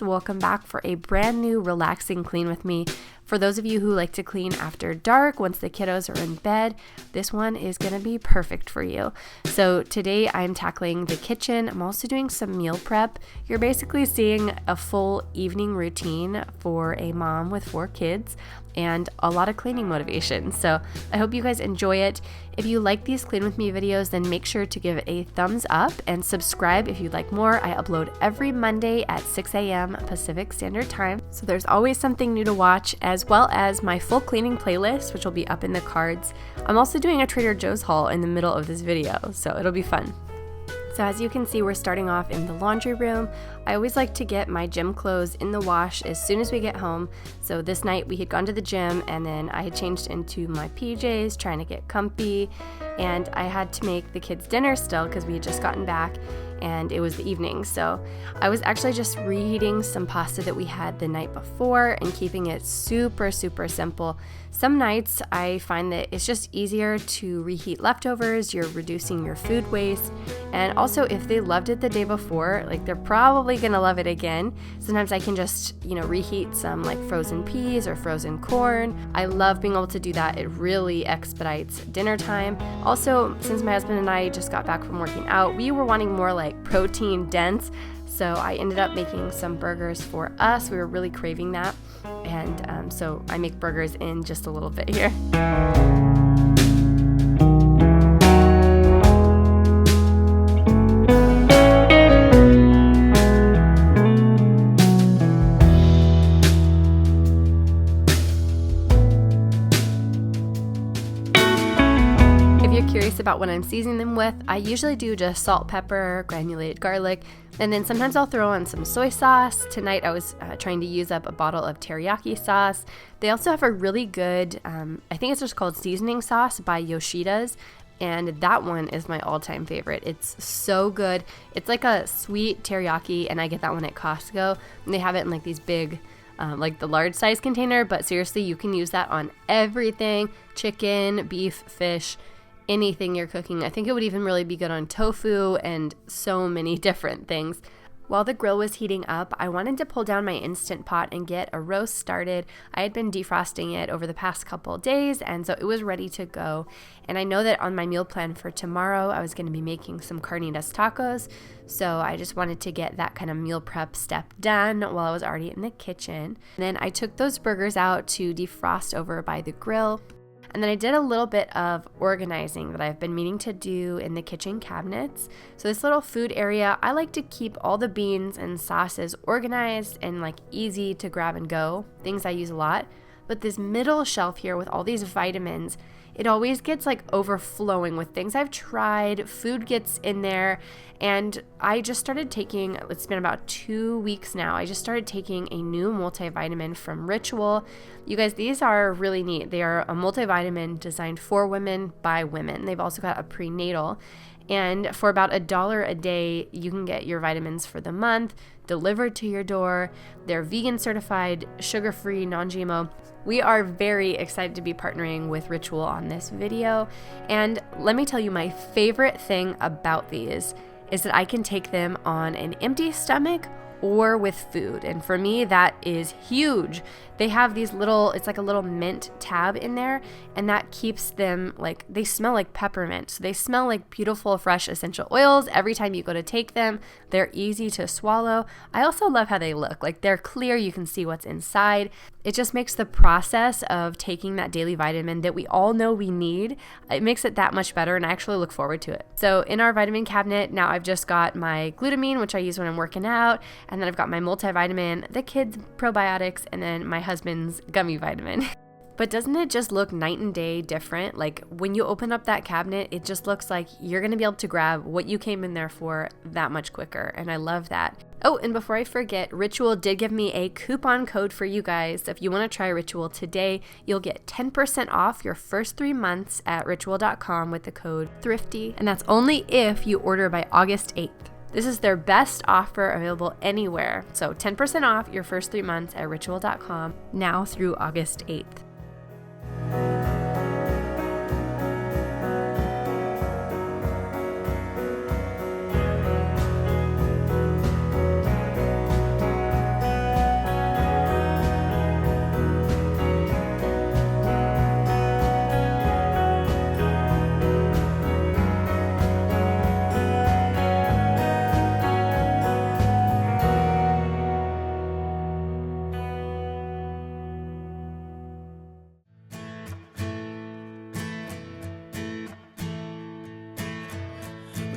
Welcome back for a brand new relaxing clean with me. For those of you who like to clean after dark, once the kiddos are in bed, this one is going to be perfect for you. So today I'm tackling the kitchen. I'm also doing some meal prep. You're basically seeing a full evening routine for a mom with 4 kids and a lot of cleaning motivation. So I hope you guys enjoy it. If you like these clean with me videos, then make sure to give it a thumbs up and subscribe if you'd like more. I upload every Monday at 6 a.m. Pacific Standard Time. So there's always something new to watch, as well as my full cleaning playlist, which will be up in the cards. I'm also doing a Trader Joe's haul in the middle of this video, so it'll be fun. So as you can see, we're starting off in the laundry room. I always like to get my gym clothes in the wash as soon as we get home. So this night we had gone to the gym and then I had changed into my PJs, trying to get comfy. And I had to make the kids dinner still because we had just gotten back and it was the evening. So I was actually just reheating some pasta that we had the night before and keeping it super simple. Some nights I find that it's just easier to reheat leftovers. You're reducing your food waste. And also if they loved it the day before, like they're probably gonna love it again. Sometimes I can just, reheat some like frozen peas or frozen corn. I love being able to do that. It really expedites dinner time. Also, since my husband and I just got back from working out, we were wanting more like protein dense. So I ended up making some burgers for us. We were really craving that. And so I make burgers in just a little bit here. Curious about what I'm seasoning them with, I usually do just salt, pepper, granulated garlic, and then sometimes I'll throw on some soy sauce. Tonight I was trying to use up a bottle of teriyaki sauce. They also have a really good, I think it's just called seasoning sauce by Yoshida's, and that one is my all-time favorite. It's so good. It's like a sweet teriyaki, and I get that one at Costco, and they have it in like these big like the large size container, but seriously, you can use that on everything: chicken, beef, fish, anything you're cooking. I think it would even really be good on tofu and so many different things. While the grill was heating up, I wanted to pull down my Instant Pot and get a roast started. I had been defrosting it over the past couple days, and so it was ready to go. And I know that on my meal plan for tomorrow, I was going to be making some carnitas tacos, so I just wanted to get that kind of meal prep step done while I was already in the kitchen. And then I took those burgers out to defrost over by the grill. And then I did a little bit of organizing that I've been meaning to do in the kitchen cabinets. So this little food area, I like to keep all the beans and sauces organized and like easy to grab and go, things I use a lot. But this middle shelf here with all these vitamins, it always gets like overflowing with things I've tried. Food gets in there. And I just started taking, it's been about 2 weeks now, I just started taking a new multivitamin from Ritual. You guys, these are really neat. They are a multivitamin designed for women by women. They've also got a prenatal. And for about $1 a day, you can get your vitamins for the month delivered to your door. They're vegan certified, sugar-free, non-GMO. We are very excited to be partnering with Ritual on this video. And let me tell you, my favorite thing about these is that I can take them on an empty stomach or with food. And for me, that is huge. They have these little, it's like a little mint tab in there, and that keeps them like, they smell like peppermint. So they smell like beautiful, fresh essential oils every time you go to take them. They're easy to swallow. I also love how they look. Like they're clear, you can see what's inside. It just makes the process of taking that daily vitamin that we all know we need, it makes it that much better, and I actually look forward to it. So in our vitamin cabinet, now I've just got my glutamine, which I use when I'm working out, and then I've got my multivitamin, the kids' probiotics, and then my husband's gummy vitamin. But doesn't it just look night and day different? Like when you open up that cabinet, it just looks like you're going to be able to grab what you came in there for that much quicker. And I love that. Oh, and before I forget, Ritual did give me a coupon code for you guys. So if you want to try Ritual today, you'll get 10% off your first 3 months at ritual.com with the code THRIFTY. And that's only if you order by August 8th. This is their best offer available anywhere. So 10% off your first 3 months at ritual.com now through August 8th.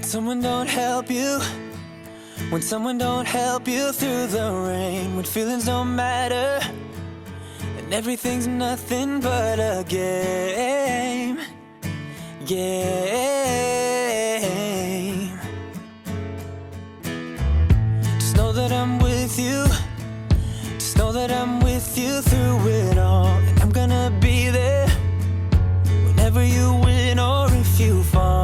someone don't help you, when someone don't help you through the rain, when feelings don't matter and everything's nothing but a game. Just know that I'm with you, just know that I'm with you through it all, and I'm gonna be there whenever you win or if you fall.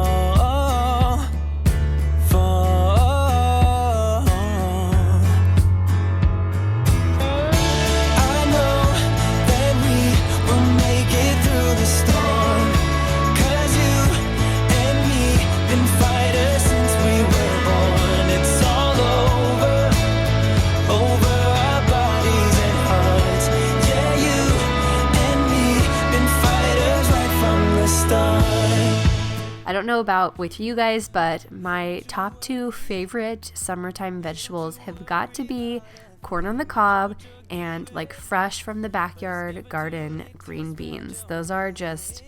I don't know about with you guys, but my top 2 favorite summertime vegetables have got to be corn on the cob and like fresh from the backyard garden green beans. Those are just,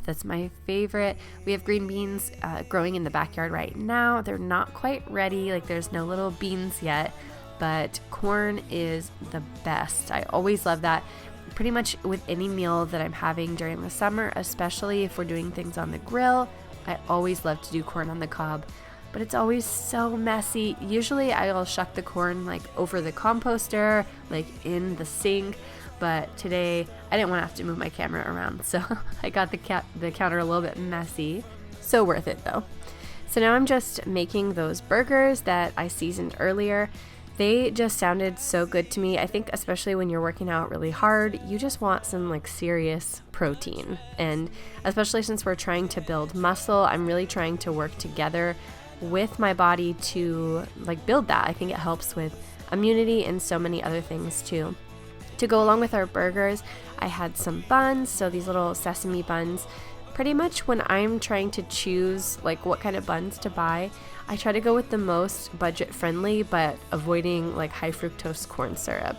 that's my favorite. We have green beans growing in the backyard right now. They're not quite ready, like there's no little beans yet, but corn is the best. I always love that. Pretty much with any meal that I'm having during the summer, especially if we're doing things on the grill, I always love to do corn on the cob, but it's always so messy. Usually I'll shuck the corn like over the composter, like in the sink, but today I didn't want to have to move my camera around, so I got the counter a little bit messy. So worth it though. So now I'm just making those burgers that I seasoned earlier. They just sounded so good to me. I think especially when you're working out really hard, you just want some like serious protein. And especially since we're trying to build muscle, I'm really trying to work together with my body to like build that. I think it helps with immunity and so many other things too. To go along with our burgers, I had some buns, so these little sesame buns. Pretty much when I'm trying to choose like what kind of buns to buy, I try to go with the most budget friendly but avoiding like high fructose corn syrup.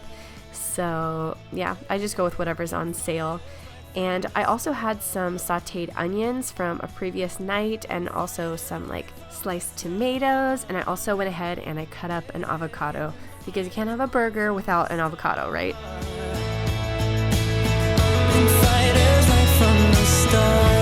So yeah, I just go with whatever's on sale. And I also had some sauteed onions from a previous night and also some like sliced tomatoes, and I also went ahead and I cut up an avocado because you can't have a burger without an avocado, right? Fighters right from the start.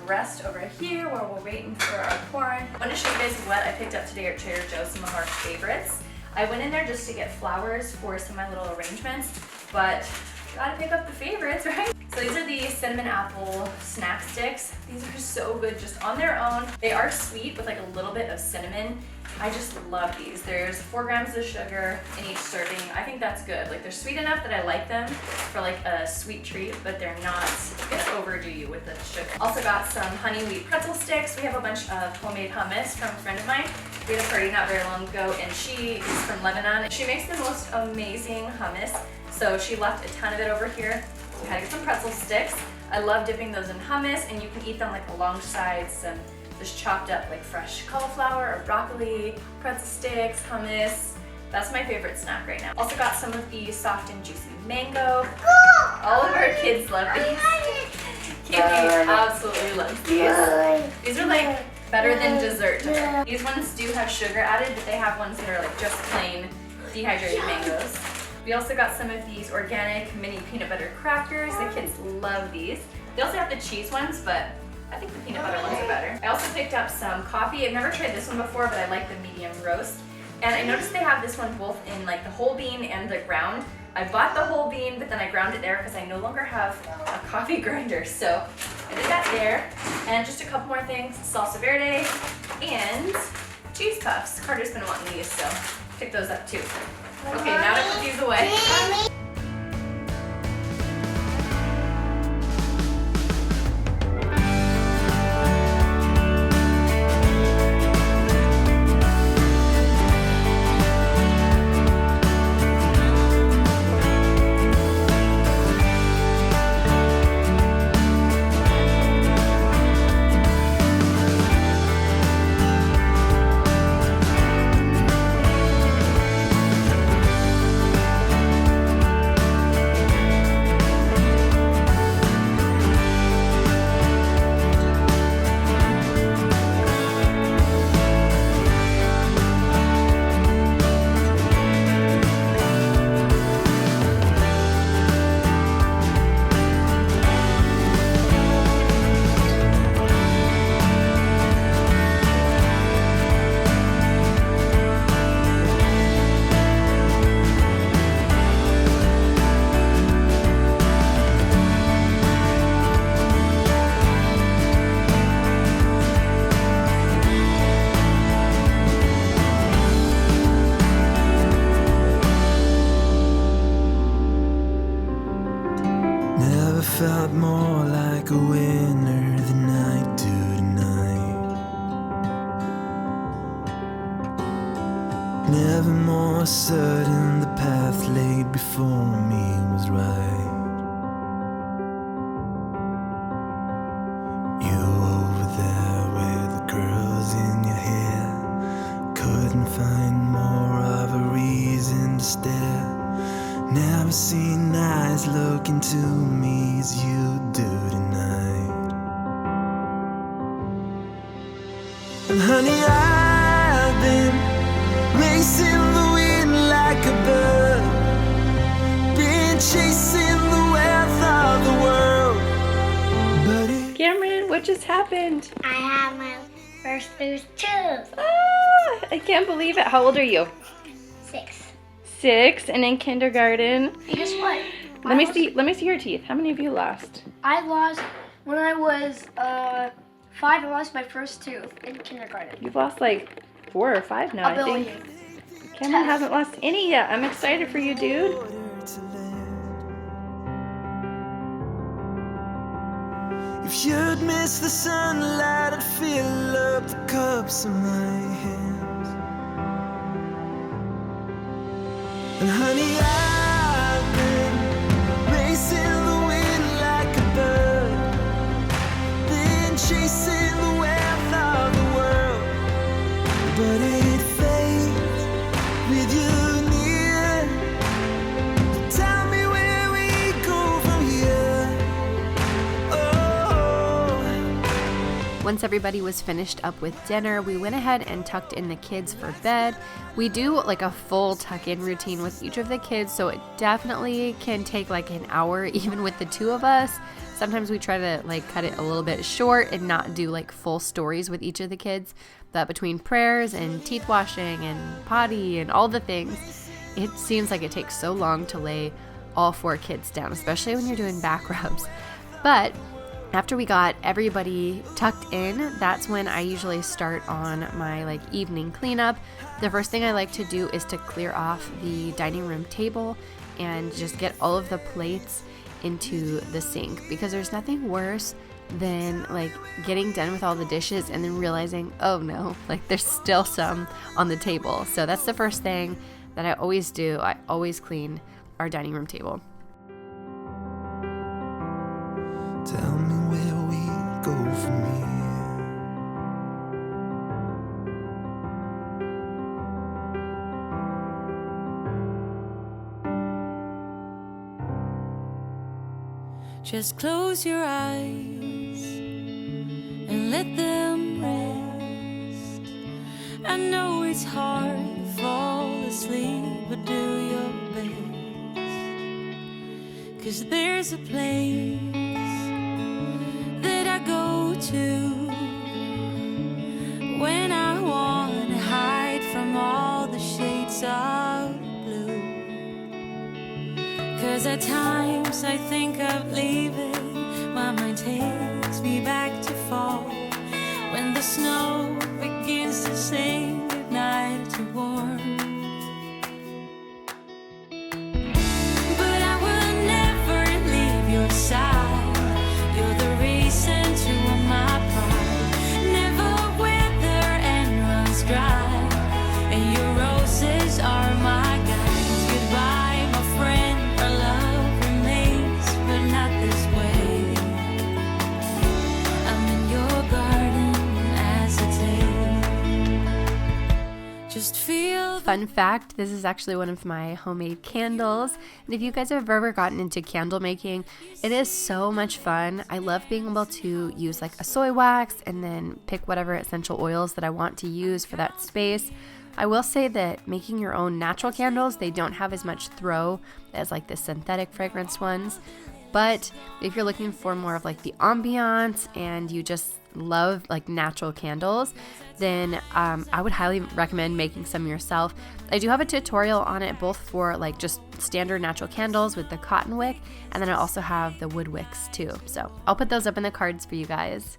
Rest over here while we're waiting for our corn. I want to show you guys what I picked up today at Trader Joe's, some of our favorites. I went in there just to get flowers for some of my little arrangements, but gotta pick up the favorites, right? So these are the cinnamon apple snack sticks. These are so good just on their own. They are sweet with like a little bit of cinnamon. I just love these. There's 4 grams of sugar in each serving. I think that's good. Like they're sweet enough that I like them for like a sweet treat, but they're not gonna overdo you with the sugar. Also got some honey wheat pretzel sticks. We have a bunch of homemade hummus from a friend of mine. We had a party not very long ago, and she is from Lebanon. She makes the most amazing hummus. So she left a ton of it over here. We had to get some pretzel sticks. I love dipping those in hummus, and you can eat them like alongside some just chopped up like fresh cauliflower or broccoli, pretzel sticks, hummus. That's my favorite snack right now. Also got some of the soft and juicy mango. All of our kids love these. Katie absolutely loves these. These are like better than dessert to her. These ones do have sugar added, but they have ones that are like just plain dehydrated mangoes. We also got some of these organic mini peanut butter crackers. The kids love these. They also have the cheese ones, but I think the peanut butter ones are better. I also picked up some coffee. I've never tried this one before, but I like the medium roast. And I noticed they have this one both in like the whole bean and the ground. I bought the whole bean, but then I ground it there because I no longer have a coffee grinder. So I did that there. And just a couple more things, salsa verde and cheese puffs. Carter's been wanting these, so pick those up too. Okay, now to put these away. Felt more like a winner than I do tonight. Never more certain the path laid before me was right. You over there with the curls in your hair, couldn't find more of a reason to stare. Never seen eyes look into me as you do tonight. And honey, I've been racing the wind like a bird, been chasing the wealth of the world. But Cameron, what just happened? I have my first loose tooth. Ah, I can't believe it. How old are you? 6. 6 and in kindergarten. And guess what? Let me see your teeth. How many have you lost? I lost, when I was 5, I lost my first tooth in kindergarten. You've lost like 4 or 5 now, I think. Cameron hasn't lost any yet. I'm excited for you, dude. if you'd miss the sunlight, I'd fill up the cups in my hands. And honey, I've been racing the wind like a bird, been chasing the wealth of the world, but it fades with you near. Tell me where we go from here. Oh. Once everybody was finished up with dinner, we went ahead and tucked in the kids for bed. We do like a full tuck-in routine with each of the kids, so it definitely can take like an hour even with the 2 of us. Sometimes we try to like cut it a little bit short and not do like full stories with each of the kids. But between prayers and teeth washing and potty and all the things, it seems like it takes so long to lay all 4 kids down, especially when you're doing back rubs. But after we got everybody tucked in, that's when I usually start on my like evening cleanup. The first thing I like to do is to clear off the dining room table and just get all of the plates into the sink, because there's nothing worse than like getting done with all the dishes and then realizing, oh no, like there's still some on the table. So that's the first thing that I always do. I always clean our dining room table. Tell me where we go from here. Just close your eyes and let them rest. I know it's hard to fall asleep, but do your best. 'cause there's a place that I go to when I wanna hide from all the shades of blue. 'Cause at times I think of leaving, my mind takes me back to fall, when the snow begins to sing goodnight to warm. But I will never leave your side. You're the reason to all my pride. Never wither and runs dry, and your roses are my guides. Goodbye, my friend, our love remains, but not this way. I'm in your garden as a day. Just feel the Fun fact, this is actually one of my homemade candles. And if you guys have ever gotten into candle making, it is so much fun. I love being able to use like a soy wax and then pick whatever essential oils that I want to use for that space. I will say that making your own natural candles, they don't have as much throw as like the synthetic fragrance ones. But if you're looking for more of like the ambiance and you just love like natural candles, then I would highly recommend making some yourself. I do have a tutorial on it, both for like just standard natural candles with the cotton wick, and then I also have the wood wicks too. So I'll put those up in the cards for you guys.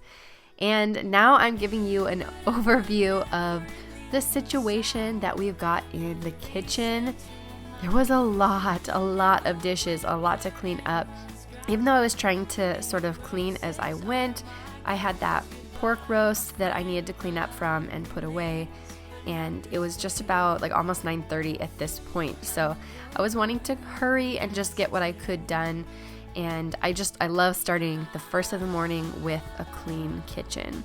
And now I'm giving you an overview of the situation that we've got in the kitchen. There was a lot of dishes, a lot to clean up. Even though I was trying to sort of clean as I went, I had that pork roast that I needed to clean up from and put away, and it was just about like almost 9:30 at this point. So I was wanting to hurry and just get what I could done, and I love starting the first of the morning with a clean kitchen.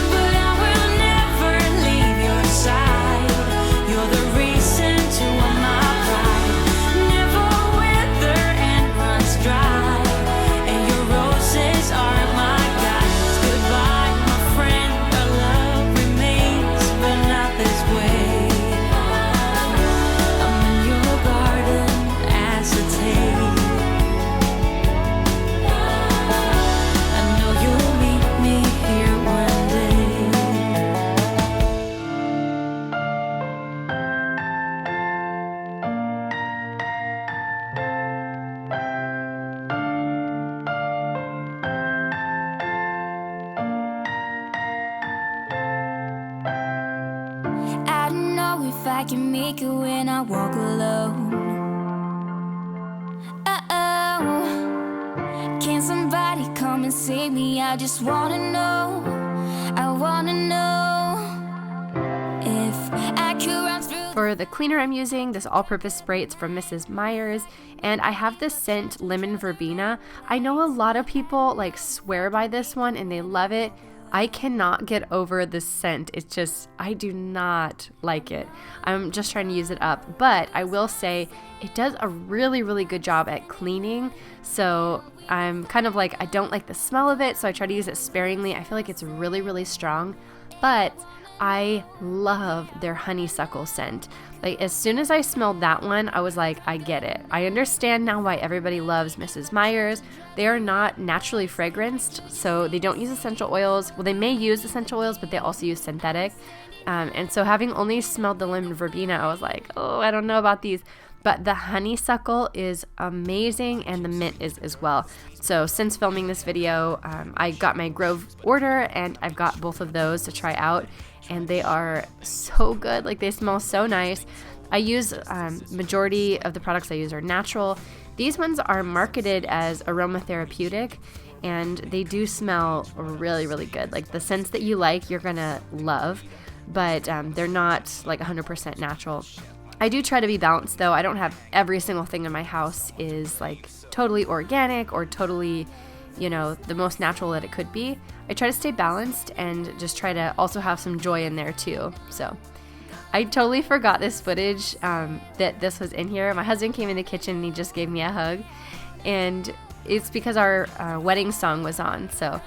But I will never leave your side. You're the reason to all my pride. Never wither and runs dry, and your roses are my guides. Goodbye, my friend, our love remains, but not this way. I'm in your garden as a tale. I know you'll meet me here one day. I don't know if I can make it when I walk alone. Uh-oh. Can somebody come and save me? I just wanna know. I wanna know if I could run through. For the cleaner I'm using, this all-purpose spray, it's from Mrs. Myers, and I have the scent Lemon Verbena. I know a lot of people like swear by this one and they love it. I cannot get over the scent. It's just, I do not like it. I'm just trying to use it up, but I will say it does a really, really good job at cleaning. So I'm kind of like, I don't like the smell of it, so I try to use it sparingly. I feel like it's really, really strong, but I love their honeysuckle scent. Like as soon as I smelled that one, I was like, I get it. I understand now why everybody loves Mrs. Myers. They are not naturally fragranced, so they don't use essential oils. Well, they may use essential oils, but they also use synthetic. And so having only smelled the lemon verbena, I was like, oh, I don't know about these. But the honeysuckle is amazing, and the mint is as well. So since filming this video, I got my Grove order, and I've got both of those to try out, and they are so good. Like they smell so nice. I use majority of the products I use are natural. These ones are marketed as aromatherapeutic, and they do smell really, really good. Like the scents that you like, you're gonna love, but they're not like 100% natural. I do try to be balanced though. I don't have every single thing in my house is like totally organic or totally the most natural that it could be. I try to stay balanced and just try to also have some joy in there too. So I totally forgot this footage, that this was in here. My husband came in the kitchen and he just gave me a hug, and it's because our wedding song was on. So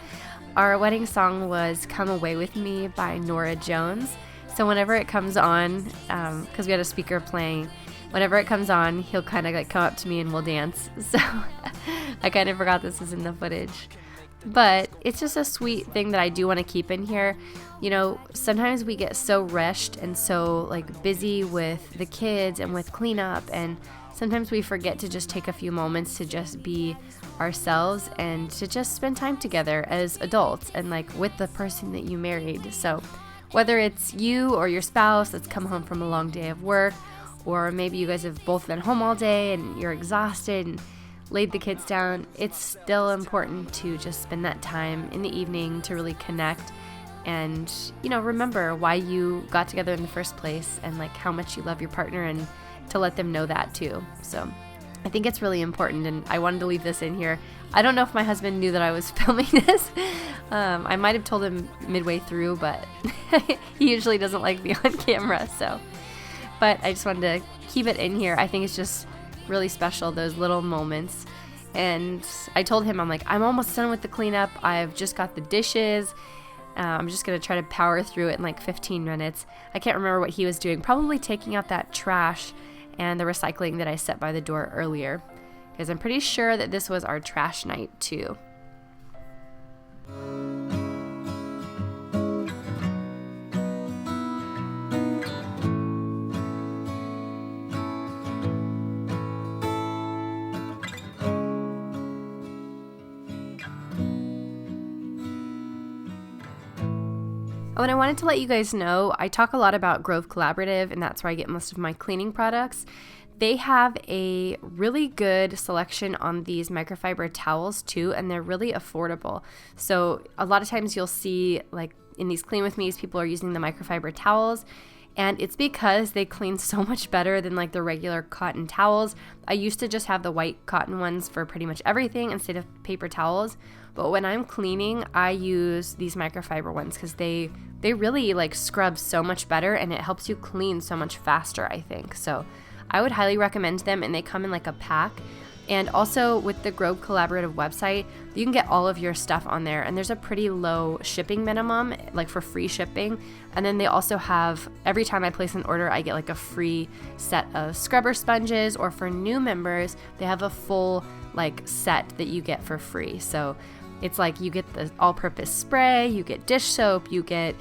our wedding song was Come Away With Me by Norah Jones. So whenever it comes on, because we had a speaker playing, whenever it comes on, he'll kind of come up to me and we'll dance. So I kind of forgot this was in the footage. But it's just a sweet thing that I do want to keep in here. Sometimes we get so rushed and so busy with the kids and with cleanup, and sometimes we forget to just take a few moments to just be ourselves and to just spend time together as adults and with the person that you married. So whether it's you or your spouse that's come home from a long day of work, or maybe you guys have both been home all day and you're exhausted and laid the kids down, it's still important to just spend that time in the evening to really connect and, remember why you got together in the first place and how much you love your partner, and to let them know that too. So I think it's really important, and I wanted to leave this in here. I don't know if my husband knew that I was filming this. I might have told him midway through, but he usually doesn't like me on camera, so. But I just wanted to keep it in here. I think it's just really special, those little moments. And I told him, I'm almost done with the cleanup. I've just got the dishes. I'm just going to try to power through it in 15 minutes. I can't remember what he was doing. Probably taking out that trash and the recycling that I set by the door earlier, because I'm pretty sure that this was our trash night too. Oh, and I wanted to let you guys know, I talk a lot about Grove Collaborative, and that's where I get most of my cleaning products. They have a really good selection on these microfiber towels too, and they're really affordable. So a lot of times you'll see in these Clean With Me's, people are using the microfiber towels, and it's because they clean so much better than the regular cotton towels. I used to just have the white cotton ones for pretty much everything instead of paper towels. But when I'm cleaning, I use these microfiber ones because they really scrub so much better, and it helps you clean so much faster, I think. So I would highly recommend them, and they come in a pack. And also with the Grove Collaborative website, you can get all of your stuff on there, and there's a pretty low shipping minimum, for free shipping. And then they also have, every time I place an order, I get a free set of scrubber sponges, or for new members, they have a full set that you get for free. So it's you get the all-purpose spray, you get dish soap, you get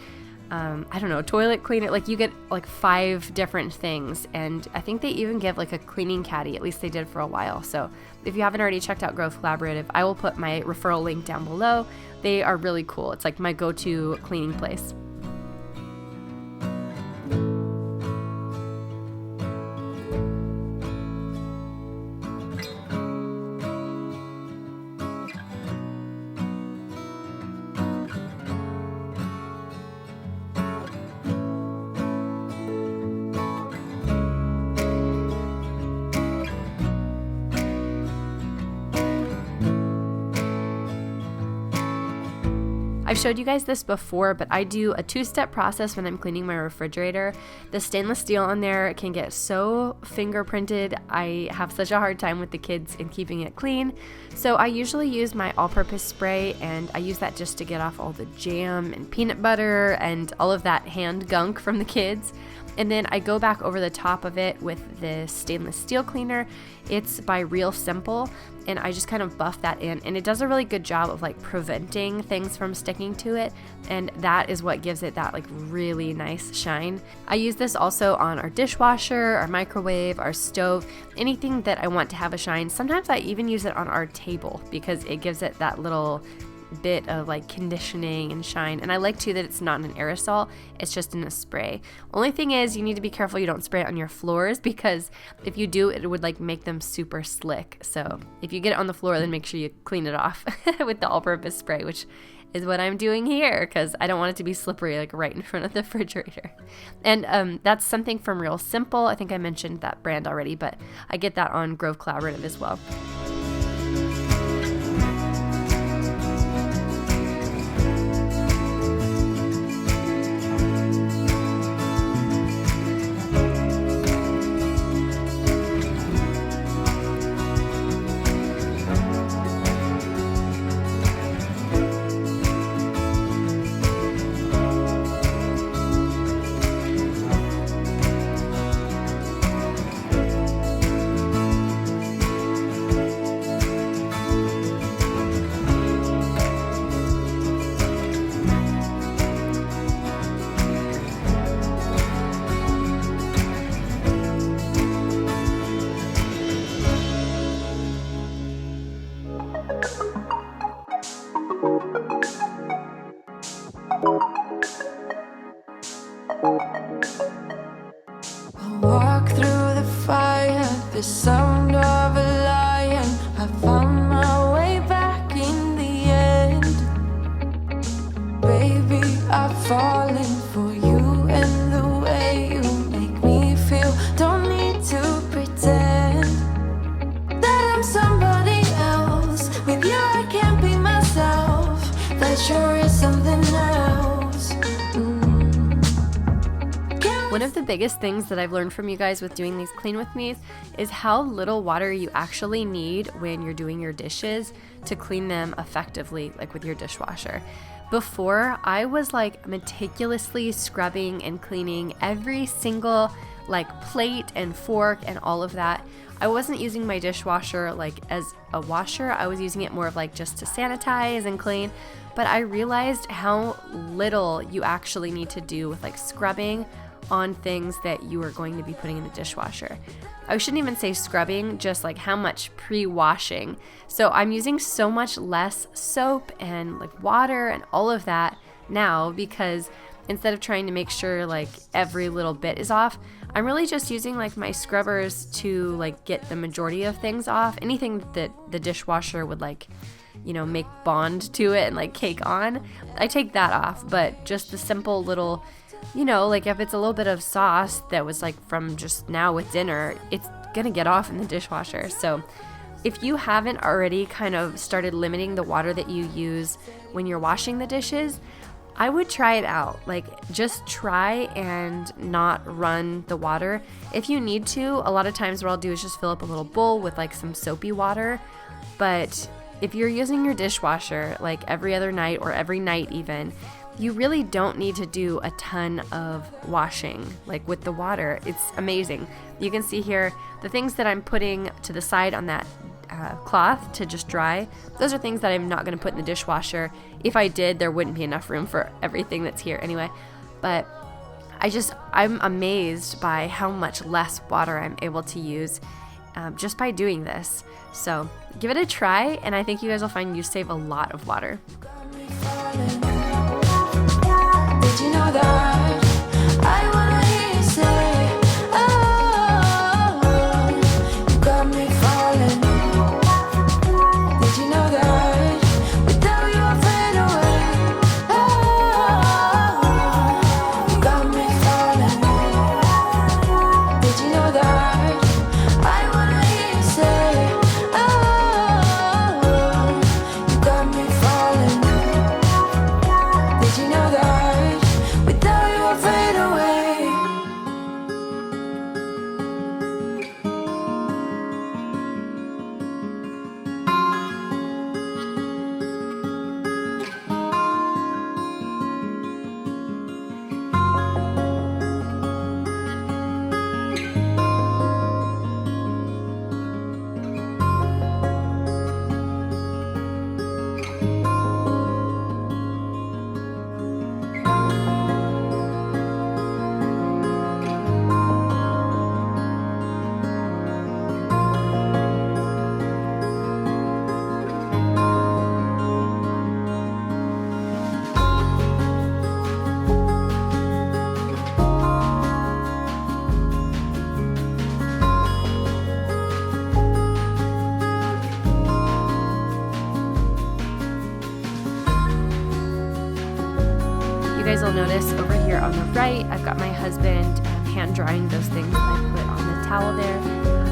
toilet cleaner, you get 5 different things. And I think they even give a cleaning caddy, at least they did for a while. So if you haven't already checked out Grove Collaborative, I will put my referral link down below. They are really cool. It's my go-to cleaning place. I've showed you guys this before, but I do a 2-step process when I'm cleaning my refrigerator. The stainless steel on there can get so fingerprinted. I have such a hard time with the kids in keeping it clean. So I usually use my all-purpose spray, and I use that just to get off all the jam and peanut butter and all of that hand gunk from the kids. And then I go back over the top of it with the stainless steel cleaner. It's by Real Simple, and I just kind of buff that in, and it does a really good job of preventing things from sticking to it, and that is what gives it that really nice shine. I use this also on our dishwasher, our microwave, our stove, anything that I want to have a shine. Sometimes I even use it on our table because it gives it that little bit of conditioning and shine. And I like too that it's not in an aerosol, it's just in a spray. Only thing is, you need to be careful you don't spray it on your floors, because if you do, it would make them super slick. So if you get it on the floor, then make sure you clean it off with the all-purpose spray, which is what I'm doing here, because I don't want it to be slippery right in front of the refrigerator. And that's something from Real Simple. I think I mentioned that brand already, but I get that on Grove Collaborative as well. the sound of a lion. I found my way back in the end. Baby, I've fallen for you and the way you make me feel. Don't need to pretend that I'm somebody else. With you I can't be myself. That sure is something else. One of the biggest things that I've learned from you guys with doing these clean with me's is how little water you actually need when you're doing your dishes to clean them effectively, like with your dishwasher. Before, I was like meticulously scrubbing and cleaning every single like plate and fork and all of that. I wasn't using my dishwasher like as a washer. I was using it more of like just to sanitize and clean. But I realized how little you actually need to do with like scrubbing on things that you are going to be putting in the dishwasher. I shouldn't even say scrubbing, just like how much pre-washing. So I'm using so much less soap and like water and all of that now, because instead of trying to make sure like every little bit is off, I'm really just using like my scrubbers to like get the majority of things off. Anything that the dishwasher would like, you know, make bond to it and like cake on, I take that off. But just the simple little, you know, like if it's a little bit of sauce that was like from just now with dinner, it's gonna get off in the dishwasher. So if you haven't already kind of started limiting the water that you use when you're washing the dishes, I would try it out. Like just try and not run the water. If you need to, a lot of times what I'll do is just fill up a little bowl with like some soapy water. But if you're using your dishwasher like every other night or every night even, you really don't need to do a ton of washing like with the water. It's amazing. You can see here the things that I'm putting to the side on that cloth to just dry. Those are things that I'm not going to put in the dishwasher. If I did, there wouldn't be enough room for everything that's here anyway. But I'm amazed by how much less water I'm able to use just by doing this. So give it a try, and I think you guys will find you save a lot of water. Did you know that I wanna hear you say, oh, you got me falling. Did you know that without you I fade away? Oh, you got me falling. Did you know that I wanna hear you say, oh, you got me falling. Did you know that? You guys will notice over here on the right, I've got my husband hand drying those things that I put on the towel there.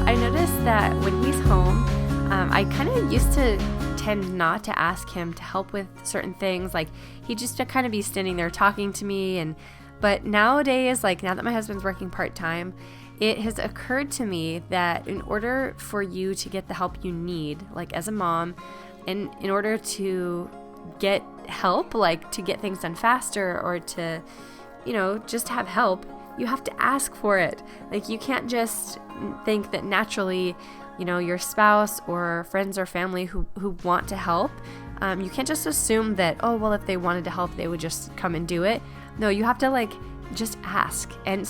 I noticed that when he's home, I kind of used to tend not to ask him to help with certain things. Like he'd just kind of be standing there talking to me. But nowadays, like now that my husband's working part-time, it has occurred to me that in order for you to get the help you need, like as a mom, and in order to get help, like to get things done faster or to, you know, just have help, you have to ask for it. Like you can't just think that naturally, you know, your spouse or friends or family who want to help, you can't just assume that, oh, well, if they wanted to help, they would just come and do it. No, you have to like just ask. And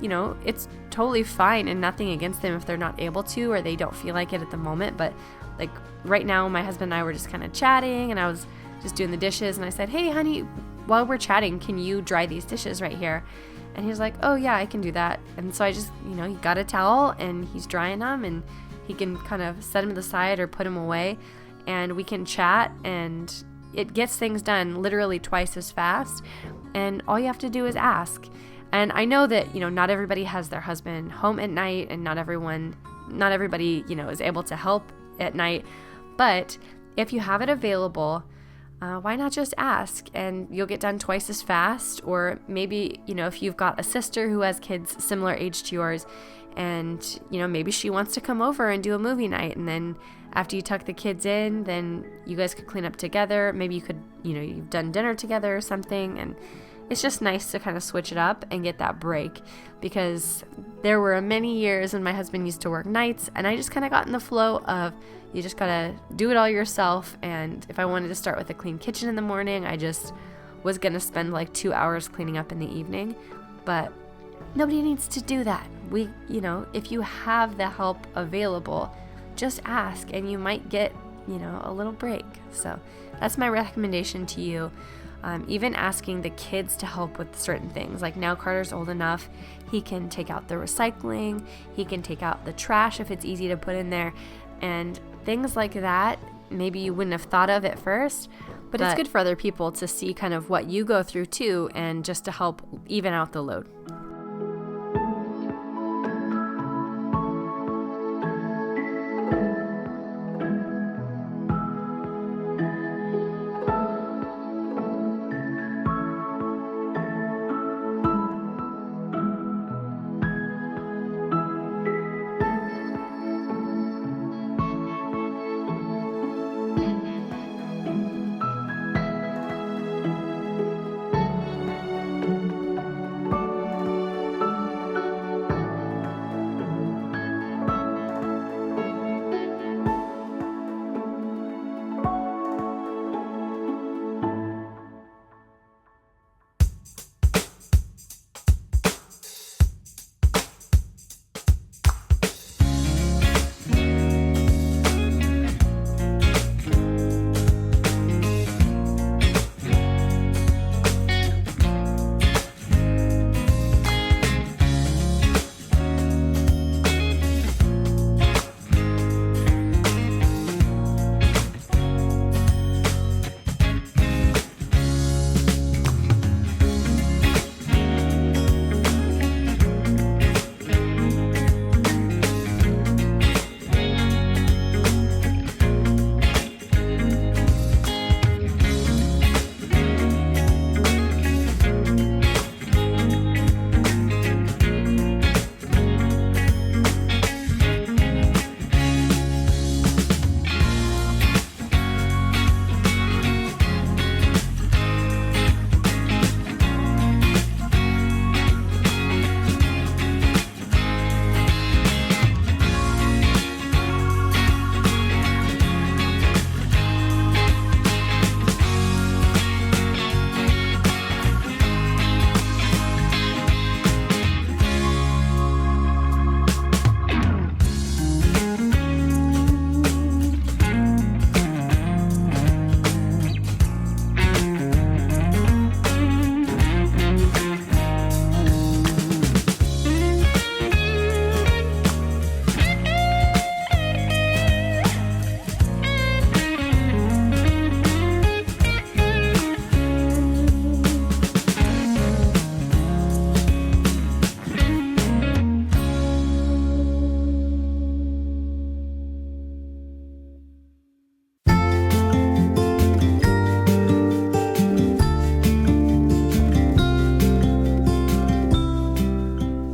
you know, it's totally fine and nothing against them if they're not able to or they don't feel like it at the moment. But like right now, my husband and I were just kind of chatting and I was just doing the dishes and I said, hey, honey, while we're chatting, can you dry these dishes right here? And he's like, oh yeah, I can do that. And so I just, he got a towel and he's drying them, and he can kind of set them to the side or put them away, and we can chat, and it gets things done literally twice as fast. And all you have to do is ask. And I know that, not everybody has their husband home at night, and not everybody, is able to help at night. But if you have it available, why not just ask, and you'll get done twice as fast? Or maybe, if you've got a sister who has kids similar age to yours, and, maybe she wants to come over and do a movie night, and then after you tuck the kids in, then you guys could clean up together. Maybe you could, you've done dinner together or something, and it's just nice to kind of switch it up and get that break, because there were many years when my husband used to work nights, and I just kind of got in the flow of, you just gotta do it all yourself. And if I wanted to start with a clean kitchen in the morning, I just was gonna spend like 2 hours cleaning up in the evening. But nobody needs to do that. If you have the help available, just ask, and you might get, a little break. So that's my recommendation to you. Even asking the kids to help with certain things. Like now Carter's old enough, he can take out the recycling, he can take out the trash if it's easy to put in there, and things like that maybe you wouldn't have thought of at first, but it's good for other people to see kind of what you go through too, and just to help even out the load.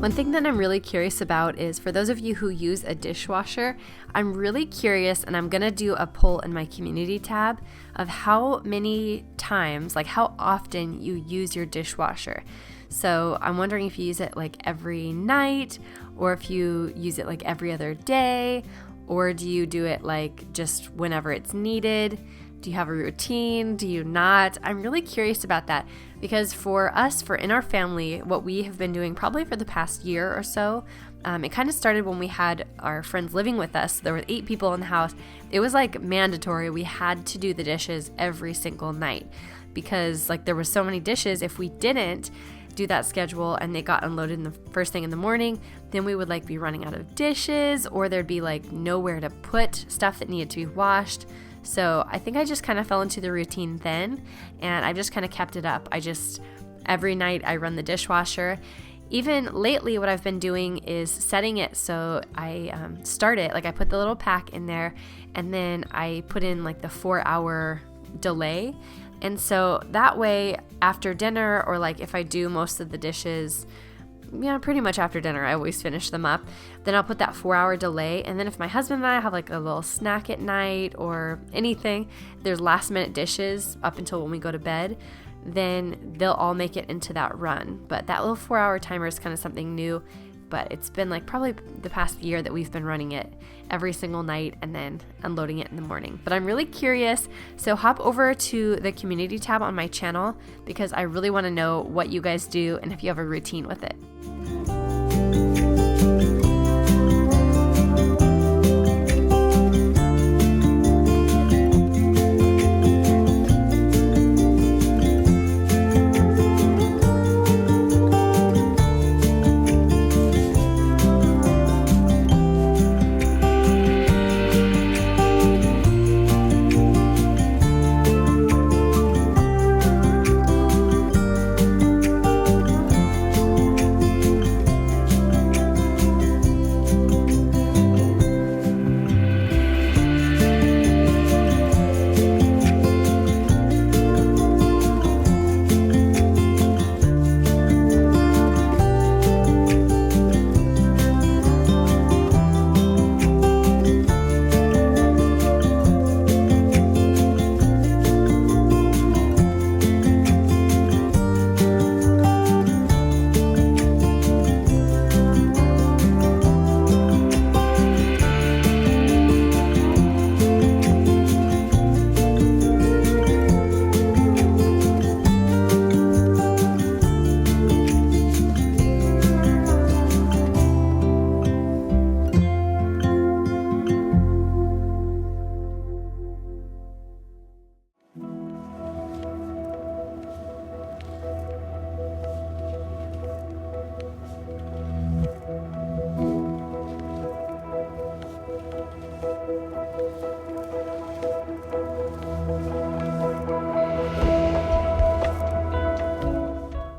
One thing that I'm really curious about is, for those of you who use a dishwasher, I'm really curious, and I'm going to do a poll in my community tab of how many times, like how often you use your dishwasher. So I'm wondering if you use it like every night, or if you use it like every other day, or do you do it like just whenever it's needed? Do you have a routine? Do you not? I'm really curious about that, because for us, in our family, what we have been doing probably for the past year or so, it kind of started when we had our friends living with us. There were 8 people in the house. It was like mandatory. We had to do the dishes every single night, because like there were so many dishes. If we didn't, do that schedule and they got unloaded in the first thing in the morning, then we would like be running out of dishes, or there'd be like nowhere to put stuff that needed to be washed. So I think I just kind of fell into the routine then, and I've just kind of kept it up. Every night I run the dishwasher. Even lately, what I've been doing is setting it so I start it, like I put the little pack in there, and then I put in like the 4-hour delay. And so that way, after dinner, or like if I do most of the dishes, pretty much after dinner, I always finish them up. Then I'll put that 4-hour delay. And then if my husband and I have like a little snack at night or anything, there's last minute dishes up until when we go to bed, then they'll all make it into that run. But that little 4-hour timer is kind of something new. But it's been like probably the past year that we've been running it every single night and then unloading it in the morning. But I'm really curious, so hop over to the community tab on my channel because I really want to know what you guys do and if you have a routine with it.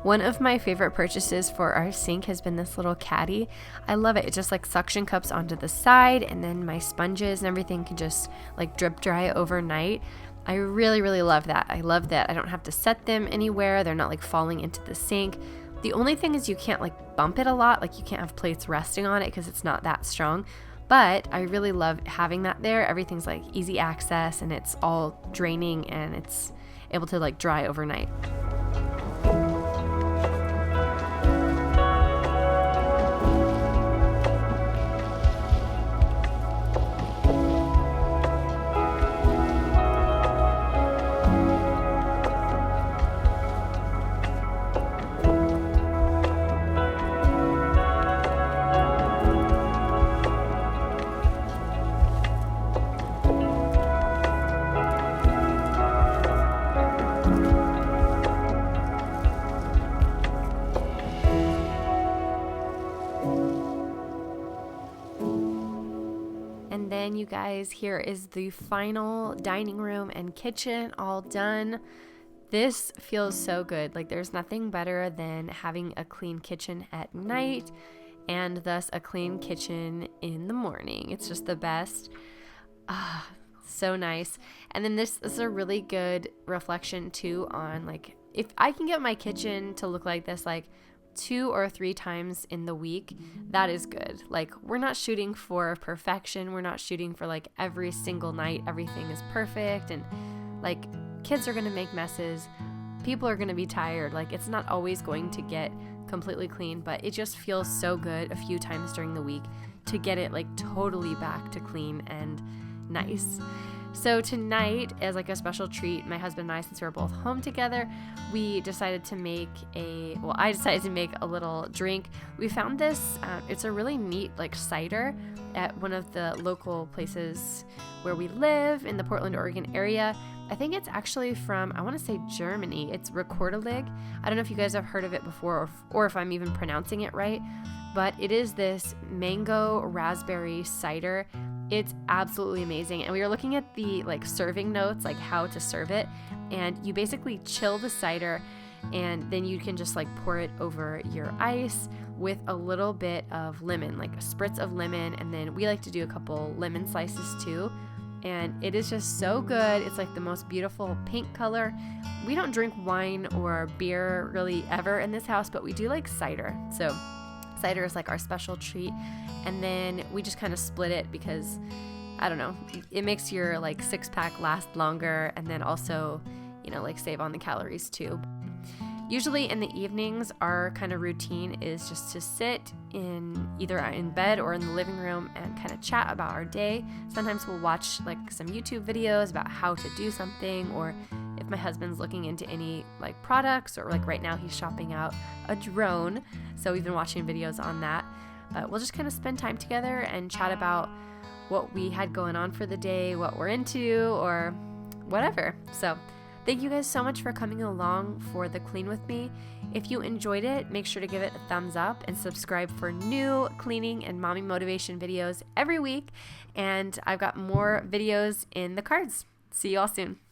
One of my favorite purchases for our sink has been this little caddy. I love it. It just like suction cups onto the side, and then my sponges and everything can just like drip dry overnight. I really, really love that. I love that I don't have to set them anywhere. They're not like falling into the sink. The only thing is you can't like bump it a lot. Like you can't have plates resting on it because it's not that strong. But I really love having that there. Everything's like easy access and it's all draining and it's able to like dry overnight. And then you guys, here is the final dining room and kitchen all done. This feels so good. Like there's nothing better than having a clean kitchen at night and thus a clean kitchen in the morning. It's just the best. So nice. And then this is a really good reflection too on like, if I can get my kitchen to look like this, like 2 or 3 times in the week, that is good. Like we're not shooting for perfection. We're not shooting for like every single night everything is perfect, and like kids are going to make messes. People are going to be tired. Like it's not always going to get completely clean, but it just feels so good a few times during the week to get it like totally back to clean and nice. So tonight, as like a special treat, my husband and I, since we're both home together, I decided to make a little drink. We found this, it's a really neat like cider at one of the local places where we live in the Portland, Oregon area. I think it's actually from, I want to say Germany. It's Rekordalig. I don't know if you guys have heard of it before or if I'm even pronouncing it right, but it is this mango raspberry cider. It's absolutely amazing. And we were looking at the like serving notes, like how to serve it. And you basically chill the cider and then you can just like pour it over your ice with a little bit of lemon, like a spritz of lemon. And then we like to do a couple lemon slices too. And it is just so good. It's like the most beautiful pink color. We don't drink wine or beer really ever in this house, but we do like cider. So cider is like our special treat. And then we just kind of split it because, I don't know, it makes your like 6-pack last longer and then also, you know, like save on the calories too. Usually in the evenings, our kind of routine is just to sit either in bed or in the living room and kind of chat about our day. Sometimes we'll watch like some YouTube videos about how to do something, or if my husband's looking into any like products, or like right now he's shopping out a drone. So we've been watching videos on that. But we'll just kind of spend time together and chat about what we had going on for the day, what we're into, or whatever. So thank you guys so much for coming along for the clean with me. If you enjoyed it, make sure to give it a thumbs up and subscribe for new cleaning and mommy motivation videos every week. And I've got more videos in the cards. See you all soon.